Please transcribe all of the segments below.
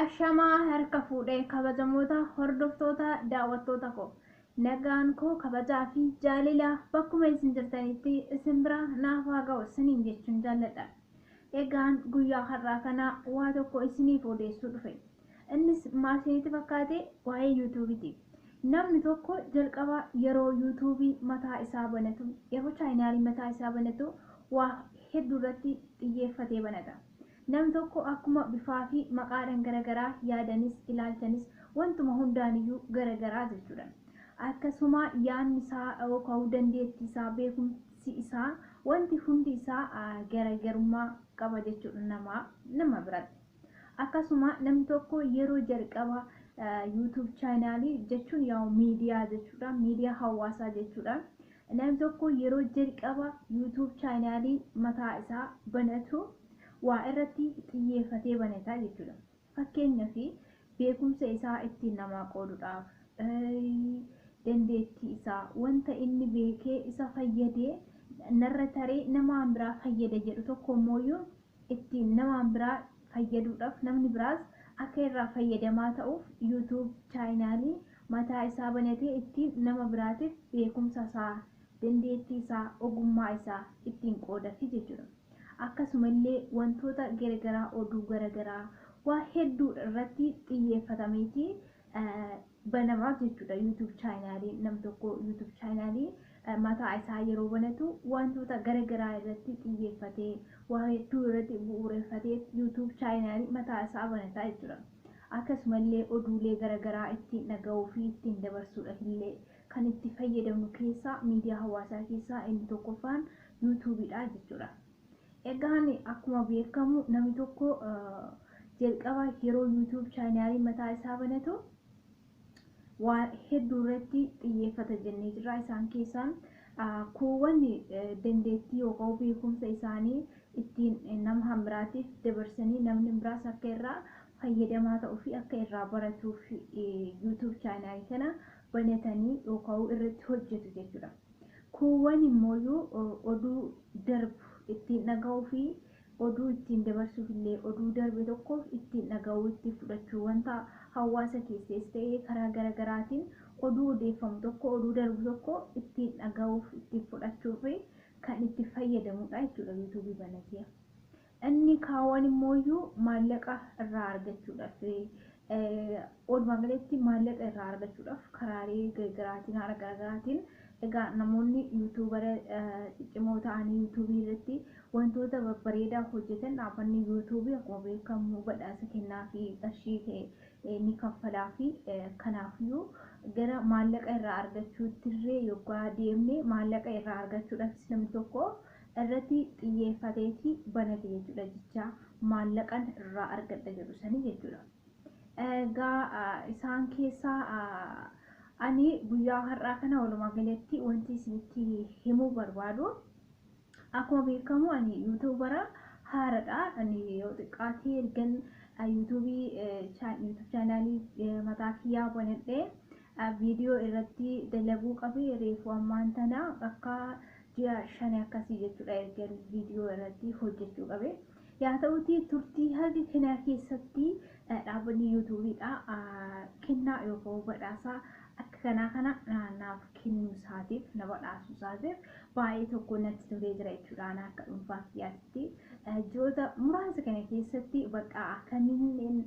Ashamaa harka fuudhee kabajamoota hordoftoota daawwattoota koo nagaan koo kabajaa fi jaalala bakkuma isin jirtanitti isin bira naaf haa ga'u isiniin jechuun jaalladha. Egaan guyyaa har'aa kana waa tokko isiniif odeessuu dhufe. Innis maal isinitti fakkaate waa'ee yuutuubiiti. Namni tokko jalqaba yeroo yuutuubii mataa isaa banatu yeroo chaayinaalii mataa isaa banatu waa hedduu irratti xiyyeeffatee banata. Namni tokko akkuma bifaa fi maqaadhaan garagaraa yaadanis ilaalchanis wantuma hundaaniyyuu garagaraa jechuudha. Akkasuma yaadni isaa yookaan dandeettii isaa beekumsi isaa wanti hundi isaa garagarummaa qaba jechuudha nama biratti. Akkasuma namni tokko yeroo jalqaba YouTube chaanaalii jechuun yaa'u miidiyaa jechuudha. Miidiyaa hawaasaa jechuudha. Namni tokko yeroo jalqaba YouTube chaanaalii mataa isaa banatu waa irratti xiyyeeffatee banataa jechuudha. Fakkeenyaaf beekumsa isaa ittiin namaa qooduudhaaf dandeettii isaa wanta inni beekee isa fayyadee narra taree namaan biraa fayyada jedhu tokko immoo ittiin namaan biraa fayyaduudhaaf namni biraas akka irraa fayyadamaa ta'uuf YouTube chaanaalii mataa isaa banatee ittiin nama biraatiif beekumsa isaa dandeettii isaa ogummaa isaa ittiin qoodatu jechuudha. Akkasumallee wantoota garagaraa oduu garagaraa waa hedduu irratti xiyyeeffatameeti banamaa jechuudha. YouTube chaanaalii nam tokko YouTube chaanaalii mataa isaa yeroo banatu wantoota garagaraa irratti xiyyeeffatee waa hedduu irratti bu'uureffatee YouTube chaanaalii mataa isaa banataa jechuudha. Akkasumallee oduulee garagaraa ittiin dhaga'uu fi ittiin dabarsuudhaaf illee kan itti fayyadamnu keessaa miidiyaa hawaasaa keessaa inni tokkoffaan YouTubeidha jechuudha. Egaan akkuma beekamu namni tokko jalqaba yeroo YouTube chaanaalii mataa isaa banatu waa hedduu irratti xiyyeeffata jennee jirra. Isaan keessaan kuuwwan dandeettii yookaan beekumsa isaanii ittiin nama biraatiif dabarsanii namni biraas akka irraa fayyadamaa ta'uu fi akka irraa baratuuf YouTube chaanaalii kana banatanii yookaan irratti hojjetu jechuudha. Kuuwwan immoo oduu darbu ittiin dhaga'uu fi oduu ittiin dabarsuuf illee oduu darbe tokko ittiin dhaga'uu itti fudhachuu wanta hawaasa keessas ta'ee karaa garagaraatiin oduu odeeffamu tokko oduu darbu tokko ittiin dhaga'uuf itti fudhachuuf kan itti fayyadamudha jechuudha YouTube banatee. Inni kaawwan immoo maallaqa irraa argachuudhaaf walumaa galatti maallaqa irraa argachuudhaaf karaalee garagaraatiin haala garagaraatiin egaa namoonni yuutuubara ciccimoo ta'anii yuutuubii irratti wantoota babbareedaa hojjetan dhaabbanni yuutuubii akkuma beekamu badhaasa kennaa fi qarshii ni kaffalaa fi kanaafiyyuu gara maallaqa irraa argachuutti illee yoggaa deemne maallaqa irraa argachuudhaafis namni tokko irratti xiyyeeffateeti banate jechuudha jecha maallaqan irraa argadha jedhu sanii jechuudha. Egaa isaan keessaa ani guyyaa har'aa kana walumaa galatti wanti isinitti himuu barbaadu akkuma beekamu ani yuutuubara haaradha. Ani yoo xiqqaatee ergan YouTube chaanaalii mataa kiyyaa banadhee viidiyoo irratti dalaguu qabee reefu ammaan tana akka ji'a 5 akkasii jechuudha. Ergan viidiyoo irratti hojjechuu qabee yaa ta'uti turtii harki kana keessatti dhaabbanni yuutuubiidha kennaa yookaan badhaasa akka kana naaf kennuu isaatiif na badhaasuu isaatiif baay'ee tokko natti tolee jira jechuudha. Akka dhuunfaa kiyyaatti ji'oota muraasa kana keessatti bakka akkamiin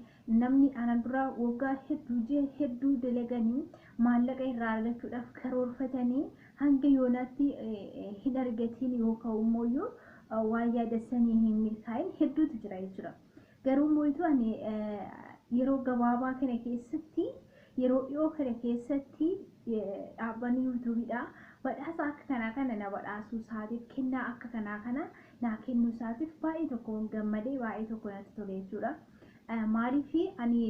namni ana dura waggaa hedduu ji'a hedduu dalaganii maallaqa irraa argachuudhaaf karoorfatanii hanga yoonaatti hin argatiin yookaan immoo waan yaadassanii hin milkaa'in hedduutu jira jechuudha. Garuu immoo ani yeroo gabaabaa kana keessatti yeroo dhiyoo kana keessatti dhaabbanni yuutuubiidha badhaasa akka kana na badhaasuu isaatiif kennaa akka kana naa kennuu isaatiif baay'ee tokko gammadee baay'ee tokko natti tole jechuudha. Maaliif ani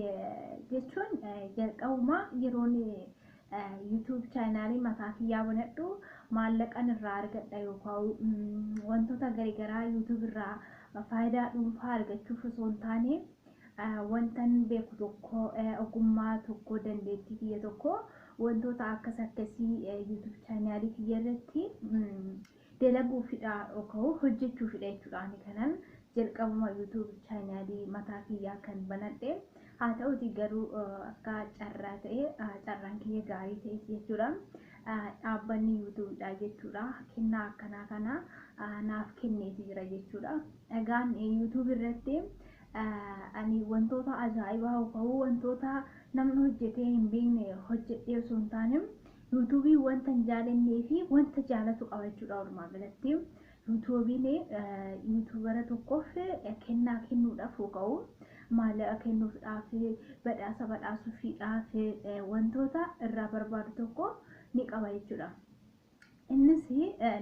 jechuun jalqabuma yeroon YouTube chaanaalii mataa kiyyaa banadhu maallaqan irraa argadha yookaan wantoota garagaraa YouTube irraa faayidaa dhuunfaa argachuuf osoo hin taane wantan beeku tokko ogummaa tokko dandeettii kiyya tokko wantoota akkasii YouTube chaanaalii kiyya irratti dalaguufidha yookaan hojjechuufidha jechuudha. Ani kanan jalqabuma YouTube chaanaalii mataa kiyyaa kan banadhe haa ta'uti garuu akka carraa ta'e carraan kiyya gaarii ta'e jechuudha. Dhaabbanni yuutuubidha jechuudha. Kennaa akkanaa kana naaf kenneeti jira jechuudha. Egaan yuutuub irratti ani wantoota ajaa'ibaa ta'uu wantoota namni hojjetee hin beekne hojjedhee osoo hin taane yuutuubii wanta hin jaalannee fi wanta jaalatu qaba jechuudha. Walumaa galatti yuutuubiin yuutuubara tokkoof kennaa kennuudhaaf yookaan maallaqa kennuudhaaf badhaasa badhaasuufiidhaaf wantoota irraa barbaadu tokko ni qaba jechuudha. Innis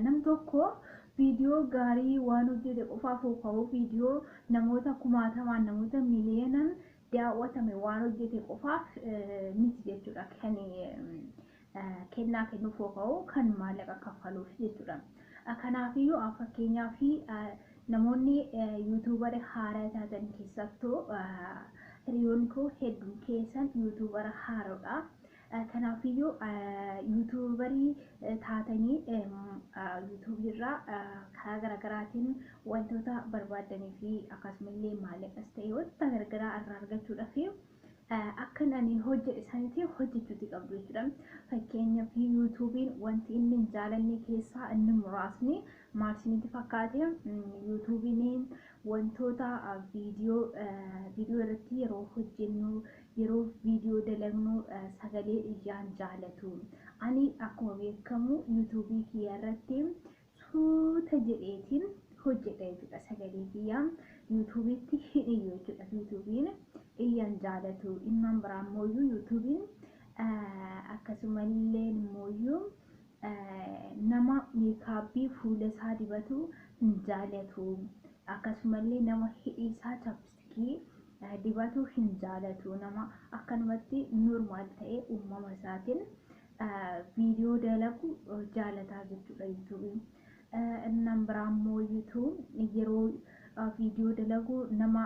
nam tokko viidiyoo gaarii waan hojjete qofaaf yookaan viidiyoo namoota kumaatamaan namoota miiliyoonaan daawwatame waan hojjete qofaaf miti jechuudha. Kennaa kennuuf yookaan kan maallaqa kaffaluuf jechuudha. Kanaafiyyuu fakkeenyaaf namoonni yuutuubara haaraa taatan keessattuu hiriyoonni koo hedduun keessan yuutuubara haaraadha. Kanaafiyyuu yuutuubarii taatanii yuutuubirraa karaa garaagaraatiin wantoota barbaadanii fi akkasumallee maallaqas ta'e wanta garaagaraa irraa argachuudhaaf akka ani hojjedhe sanitti hojjechuuti qabdu jechuudha. Fakkeenyaaf yuutuubiin wanti inni hin jaalanne keessaa inni muraasni maal isinitti fakkaate yuutuubiin wantoota viidiyoo irratti yeroo hojjennu yeroo viidiyoo dalagnu sagalee ijaan jaalatu. Ani akkuma beekamu yuutuubii kiyya irratti suuta jedheetiin hojjedha jechuudha. Sagalee kiyyaa yuutuubiitti hidhiyyo jechuudha. Yuutuubiin iyyan jaalatu. Innan biraa mooyyuu yuutuubiin akkasumallee mooyyuu nama meekaapii fuula isaa dibatu hin jaalatu. Akkasumallee nama hidhii isaa chapstikii dibatu hin jaalatu. Nama akkanumatti normaal ta'e uumama isaatiin viidiyoo dalagu jaalataa jechuudha yuutuubiin. Innan biraa mooyyuutu yeroo viidiyoo dalagu nama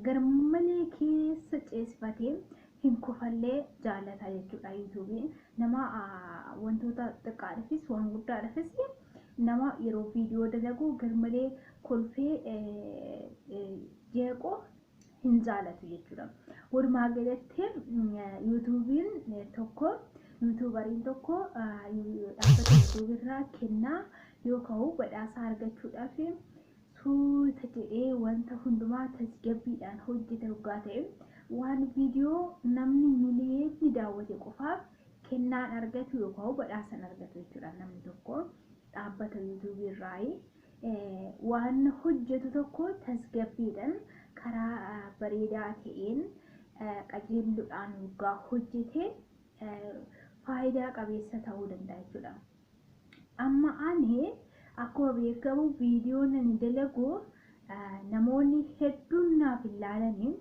garmalee keessa ceesifatee hin kofallee jaalata jechuudha yuutuubiin. Nama wantoota xiqqaadhaafis waan guddaadhaafis nama yeroo viidiyoo dalagu garmalee kolfee jeeqoo hin jaalatu jechuudha. Walumaa galatti yuutuubariin tokko dhaabbata yuutuubirraa kennaa yookaan badhaasa argachuudhaaf suuta jedhee wanta hundumaa tasgabbiidhaan hojjete dhugaa ta'e waan viidiyoo namni miliyoonni daawwate qofaaf kennaan argatu yookaan badhaasan argatu jechuudha. Namni tokko dhaabbata yuutuubirraa waan hojjetu tokko tasgabbiidhaan karaa bareedaa ta'een qajeelluudhaan dhugaa hojjete faayidaa qabeessa ta'uu danda'a jechuudha. Amma ani akkuma beekamu viidiyoon ani dalagu namoonni hedduun naaf ilaalanii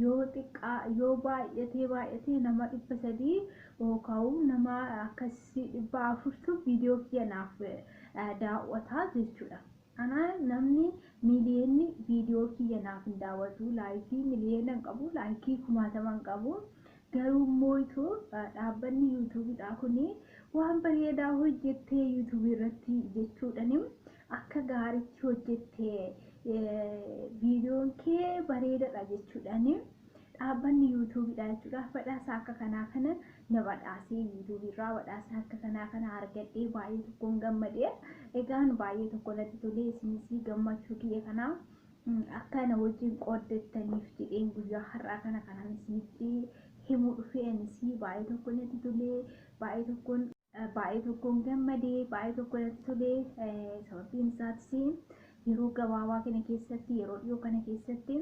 yoo baay'atee nama 300 yookaan nama akkasii 400 viidiyoo kiyya naaf daawwataa jechuudha. Ana namni miliyoonni viidiyoo kiyya naaf hin daawwatu. Laayikii miliyoona hin qabu, laayikii 1000 hin qabu. Garuu mooytu dhaabbanni yuutuubidha kuni waan bareedaa hojjettee yuutuubii irratti jechuudhaan akka gaariitti hojjettee viidiyoon kee bareedaadha jechuudhaan dhaabbanni yuutuubidha jechuudha. Badhaasa akka kanaa kana na badhaasee yuutuubirraa badhaasa akka kanaa kana argadhee baay'ee tokkoon gammadee. Egaan baay'ee tokko natti tolee isinis gammachuu kiyya kanaa akka na wajjin qooddattaniif jedheen guyyaa har'aa kana kanaan isinitti himuu dhufee anis baay'ee tokko natti tolee baay'ee tokkoon gammadee baay'ee tokko natti tolee. Sababiin isaatis yeroo gabaabaa kana keessatti yeroo dhiyoo kana keessatti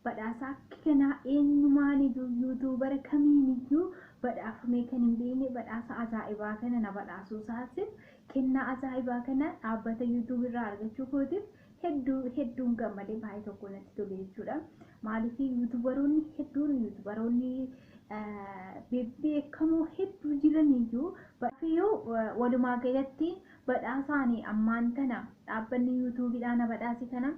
badhaasa akka kanaa eenyumaan iyyuu yuutuubara kamiiniyyuu badhaafamee kan hin beekne badhaasa ajaa'ibaa kana na badhaasuu isaatiif kennaa ajaa'ibaa kana dhaabbata yuutuubirraa argachuu kootiif hedduun gammadee baay'ee tokko natti tole jechuudha. Maaliif yuutuubaroonni bebbeekamoo hedduu jiraniyyuu walumaa galatti badhaasaanii ammaan tana dhaabbanni yuutuubidhaa na badhaase kana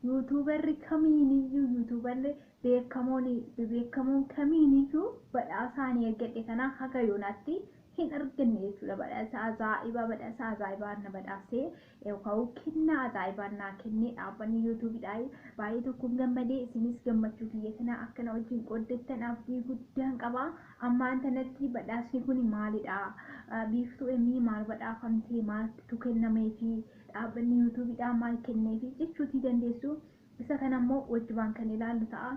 yuutuubarri kamiiniyyuu yuutuubarri beekamoon kamiiniyyuu badhaasaanii argadhe kana haga yoonaatti hin arganne jechuudha. Badhaasa ajaa'ibaa na badhaasee yookaan kennaa ajaa'ibaa naa kennee dhaabbanni yuutuubiidhaan baay'ee tokkoon gammadee isinis gammachuu kiyya kana akkana wajjin qooddattan abdii guddaan qaba. Ammaan tanatti badhaasni kun maalidha? Biiftuu emmii maal badhaafamtee maaltu kennameefi dhaabbanni yuutuubiidhaan maal kenneefi jechuutii dandeessu. Isa kana immoo wajjibaan kan ilaallu ta'a.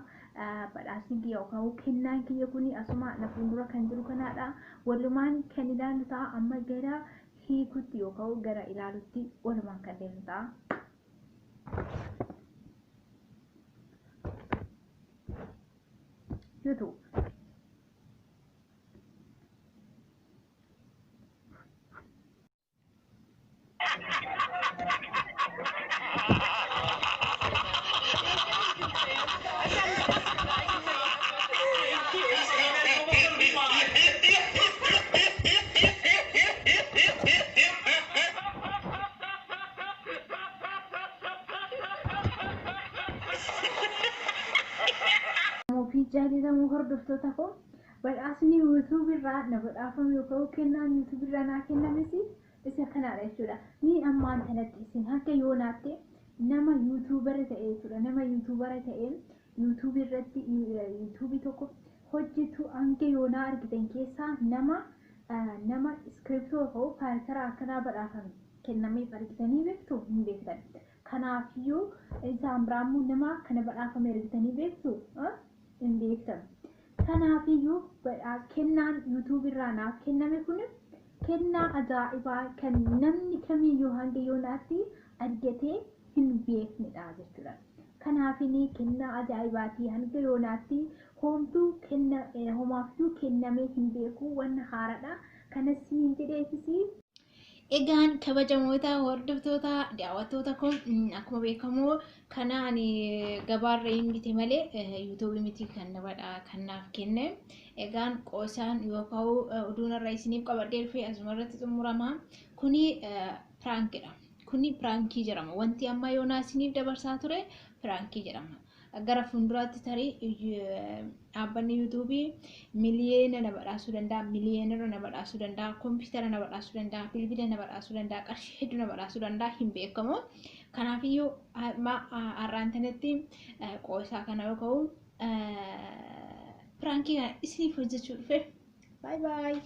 Badhaasni kiyya yookaan kennaan kiyya kun asuma na fuuldura kan jiru kanaadha. Walumaan kan ilaallu ta'a. Amma gara hiikutti yookaan gara ilaalutti walumaan kan deemu ta'a. YouTube. Jaalatamoo hordoftoota koo badhaasni yuutuubii irraa na badhaafamu yookaan kennaan yuutuubii irraa naa kennames isa kanaadha jechuudha. Ni ammaan kanatti isin akka yoonaatti nama yuutuubara ta'e jechuudha. Nama yuutuubara ta'e yuutuubii irratti yuutuubii tokko hojjetu hanga yoonaa argitan keessaa nama iskiriptoo ta'u faayitaraa akkanaa badhaafame kennameef argitanii beektu hin beektan. Kanaafiyyuu isaan biraammoo nama kana badhaafame argitanii beektu. In beektan. Kanaafiyyuu kennaan yuutuubii irraa naaf kenname kun kennaa ajaa'ibaa kan namni kamiyyuu hanga yoonaatti argatee hin beeknedha jechuudha. Kanaafini kennaa ajaa'ibaatii hanga yoonaatti homaafiyyuu kennamee hin beeku wanna haaraadha. Kanas hin jedheefis egaan kabajamoota hordoftoota daawwattoota kun akkuma beekamu kanaan gabaarra hin bite malee yuutuubii miti kan naaf kenne. Egaan qoosaan yookaan oduun irraa isiniif qabadhee dhufee asumarratti xumurama. Kuni piraankiidha. Kuni piraankii jedhama. Wanti amma yoonaa isiniif dabarsaa ture piraankii jedhama. Gara fuulduraatti tarii dhaabbanni yuutuubii miliyeena na badhaasuu danda'a, miliyeenerra na badhaasuu danda'a, kompiitara na badhaasuu danda'a, bilbila na badhaasuu danda'a, qarshii hedduu na badhaasuu danda'a hin beekamu. Kanaafiyyuu har'aan tanatti qoosaa kana yookaan piraankii kana isiniif hojjechuu dhufe. Bye bye.